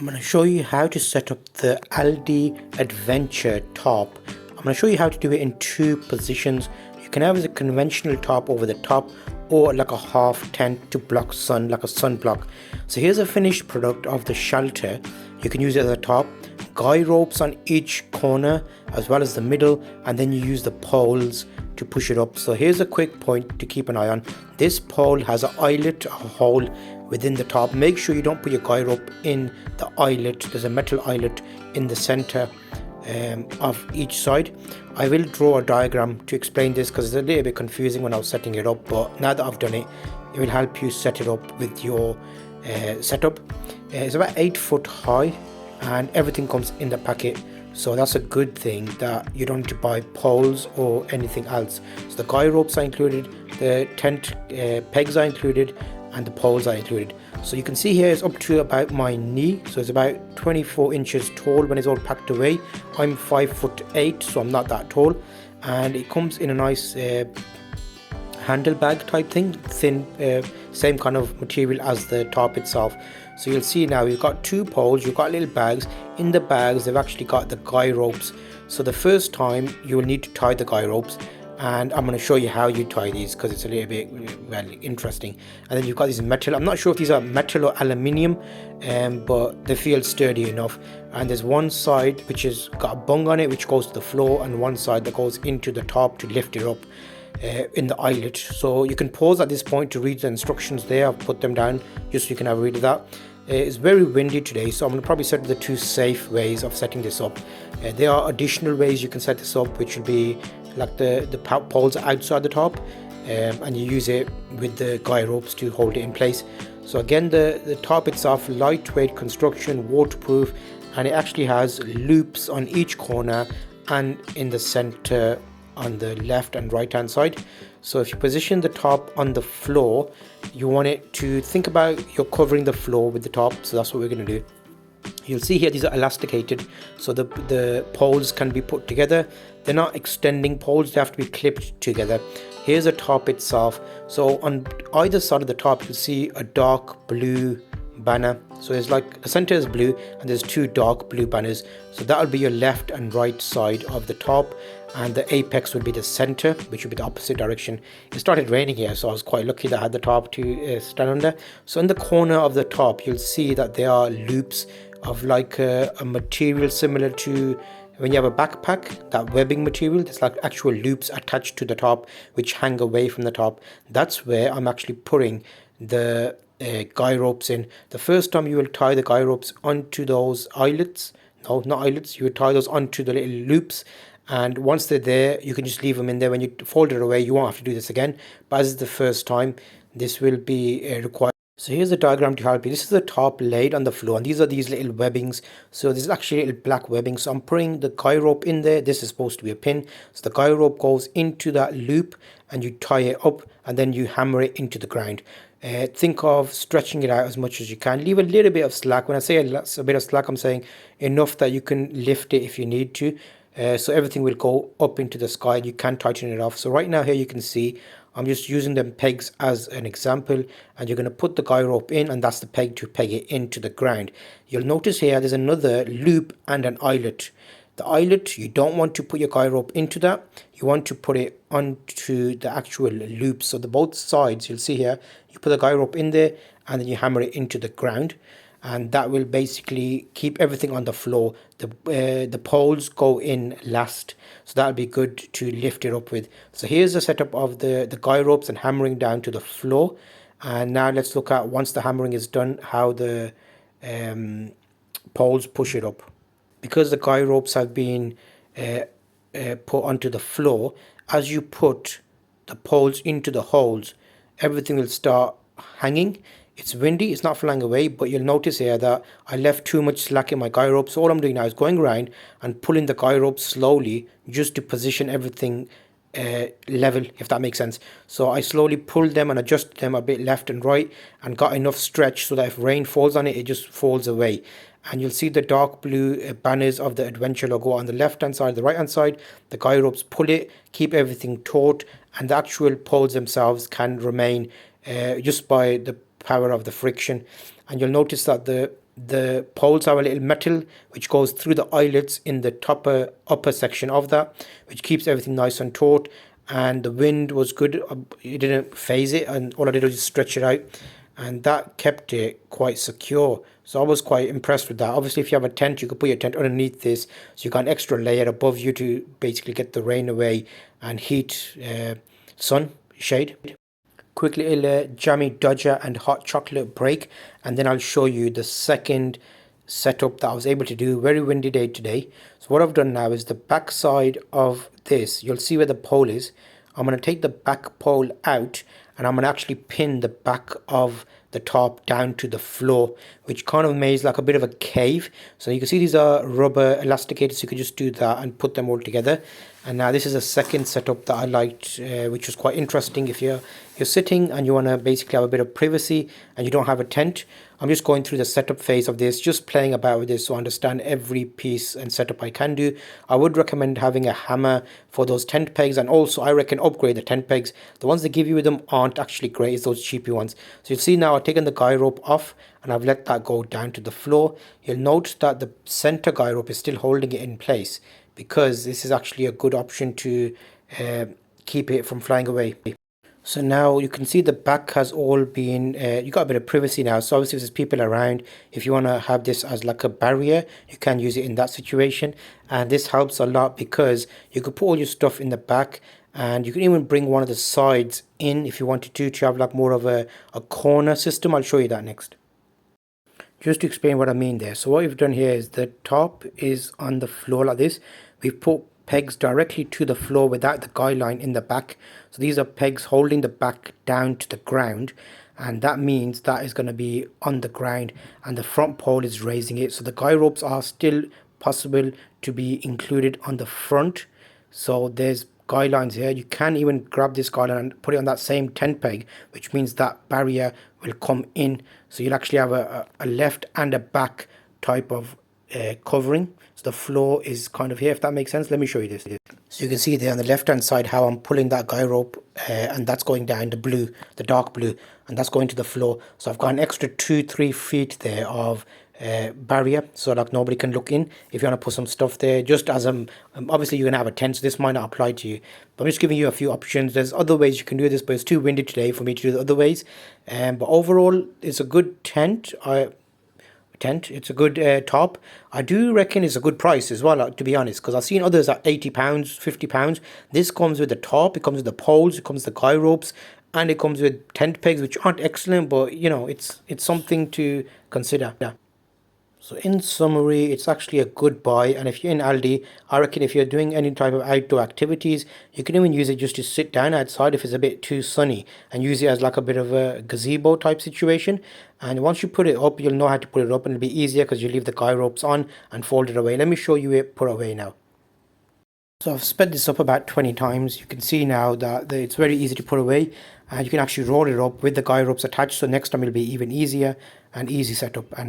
I'm going to show you how to set up the Aldi Adventure top. I'm going to show you how to do it in two positions. You can have a conventional top over the top or like a half tent to block sun, like a sun block. So here's a finished product of the shelter. You can use it as a top. Guy ropes on each corner as well as the middle, and then you use the poles to push it up. So here's a quick point to keep an eye on. This pole has an eyelet, a hole within the top. Make sure you don't put your guy rope in the eyelet. There's a metal eyelet in the center of each side. I will draw a diagram to explain this because it's a little bit confusing when I was setting it up, but now that I've done it, it will help you set it up with your setup. It's about 8 foot high and everything comes in the packet, so that's a good thing that you don't need to buy poles or anything else. So the guy ropes are included, the tent pegs are included, and the poles are included. So you can see here it's up to about my knee, so it's about 24 inches tall when it's all packed away. I'm 5'8", so I'm not that tall, and it comes in a nice handle bag type thing, thin, same kind of material as the top itself. So you'll see now you've got two poles, you've got little bags. In the bags they've actually got the guy ropes. So the first time you will need to tie the guy ropes, and I'm going to show you how you tie these because it's a little bit interesting. And then you've got these metal, I'm not sure if these are metal or aluminium, but they feel sturdy enough. And there's one side which has got a bung on it which goes to the floor, and one side that goes into the top to lift it up in the eyelet. So you can pause at this point to read the instructions there. I've put them down just so you can have a read of that. It's very windy today, so I'm going to probably set the two safe ways of setting this up. There are additional ways you can set this up, which will be like the poles outside the top, and you use it with the guy ropes to hold it in place. So again, the top itself, lightweight construction, waterproof, and it actually has loops on each corner and in the center on the left and right hand side. So if you position the top on the floor, you want it to think about you're covering the floor with the top, so that's what we're going to do. You'll see here these are elasticated, so the poles can be put together. They're not extending poles, they have to be clipped together. Here's the top itself. So on either side of the top you'll see a dark blue banner. So it's like the center is blue and there's two dark blue banners, so that'll be your left and right side of the top, and the apex will be the center, which will be the opposite direction. It started raining here, so I was quite lucky that I had the top to stand under. So in the corner of the top you'll see that there are loops of like a material similar to when you have a backpack, that webbing material. There's like actual loops attached to the top which hang away from the top. That's where I'm actually putting the guy ropes in. The first time you will tie the guy ropes onto those eyelets, no, not eyelets, you will tie those onto the little loops, and once they're there you can just leave them in there. When you fold it away you won't have to do this again, but as it's the first time this will be required. So here's the diagram to help you. This is the top laid on the floor, and these are these little webbings. So this is actually little black webbing. So I'm putting the guy rope in there. This is supposed to be a pin. So the guy rope goes into that loop and you tie it up, and then you hammer it into the ground. Think of stretching it out as much as you can. Leave a little bit of slack. When I say a bit of slack, I'm saying enough that you can lift it if you need to. So everything will go up into the sky and you can tighten it off. So right now here you can see I'm just using them pegs as an example, and you're going to put the guy rope in, and that's the peg to peg it into the ground. You'll notice here there's another loop and an eyelet. The eyelet, you don't want to put your guy rope into that. You want to put it onto the actual loop. So the both sides, you'll see here, you put the guy rope in there and then you hammer it into the ground, and that will basically keep everything on the floor. The poles go in last, so that'll be good to lift it up with. So here's the setup of the guy ropes and hammering down to the floor. And now let's look at, once the hammering is done, how the poles push it up. Because the guy ropes have been put onto the floor, as you put the poles into the holes, everything will start hanging. It's windy, it's not flying away, but you'll notice here that I left too much slack in my guy rope. So all I'm doing now is going around and pulling the guy rope slowly just to position everything level, if that makes sense. So I slowly pulled them and adjusted them a bit left and right, and got enough stretch so that if rain falls on it, it just falls away. And you'll see the dark blue banners of the adventure logo on the left hand side, the right hand side. The guy ropes pull it, keep everything taut, and the actual poles themselves can remain just by the power of the friction. And you'll notice that the the poles have a little metal which goes through the eyelets in the upper section of that, which keeps everything nice and taut. And the wind was good, it didn't phase it, and all I did was just stretch it out, and that kept it quite secure. So I was quite impressed with that. Obviously, if you have a tent, you could put your tent underneath this, so you got an extra layer above you to basically get the rain away and heat, sun shade. Quick little jammy dodger and hot chocolate break, and then I'll show you the second setup that I was able to do. Very windy day today. So what I've done now is the back side of this, you'll see where the pole is. I'm going to take the back pole out, and I'm going to actually pin the back of the top down to the floor, which kind of makes like a bit of a cave. So you can see these are rubber elasticators, so you could just do that and put them all together. And now this is a second setup that I liked, which was quite interesting. If you're sitting and you want to basically have a bit of privacy and you don't have a tent, I'm just going through the setup phase of this, just playing about with this so I understand every piece and setup I can do. I would recommend having a hammer for those tent pegs, and also I reckon upgrade the tent pegs. The ones they give you with them aren't actually great, it's those cheapy ones. So you'll see now I've taken the guy rope off and I've let that go down to the floor. You'll notice that the center guy rope is still holding it in place, because this is actually a good option to keep it from flying away. So now you can see the back has all been, you got a bit of privacy now. So obviously if there's people around, if you want to have this as like a barrier, you can use it in that situation. And this helps a lot because you could put all your stuff in the back, and you can even bring one of the sides in if you wanted to have like more of a corner system. I'll show you that next. Just to explain what I mean there. So what we've done here is the top is on the floor like this. We've put pegs directly to the floor without the guy line in the back. So these are pegs holding the back down to the ground, and that means that is going to be on the ground, and the front pole is raising it. So the guy ropes are still possible to be included on the front. So there's guy lines here. You can even grab this guy line and put it on that same tent peg, which means that barrier will come in. So you'll actually have a left and a back type of covering. So the floor is kind of here, if that makes sense. Let me show you this. So you can see there on the left hand side how I'm pulling that guy rope, and that's going down the blue, the dark blue, and that's going to the floor. So I've got an extra 2-3 feet there of barrier, so like nobody can look in. If you want to put some stuff there, just as obviously you're gonna have a tent, so this might not apply to you, but I'm just giving you a few options. There's other ways you can do this, but it's too windy today for me to do the other ways. But overall it's a good tent. It's a good top. I do reckon it's a good price as well, to be honest, because I've seen others at £80, £50. This comes with the top, it comes with the poles, it comes with the guy ropes, and it comes with tent pegs, which aren't excellent, but you know, it's something to consider. Yeah. So in summary, it's actually a good buy, and if you're in Aldi, I reckon if you're doing any type of outdoor activities, you can even use it just to sit down outside if it's a bit too sunny, and use it as like a bit of a gazebo type situation. And once you put it up, you'll know how to put it up, and it'll be easier because you leave the guy ropes on and fold it away. Let me show you it put away now. So I've sped this up about 20 times. You can see now that it's very easy to put away, and you can actually roll it up with the guy ropes attached, so next time it'll be even easier and easy setup. And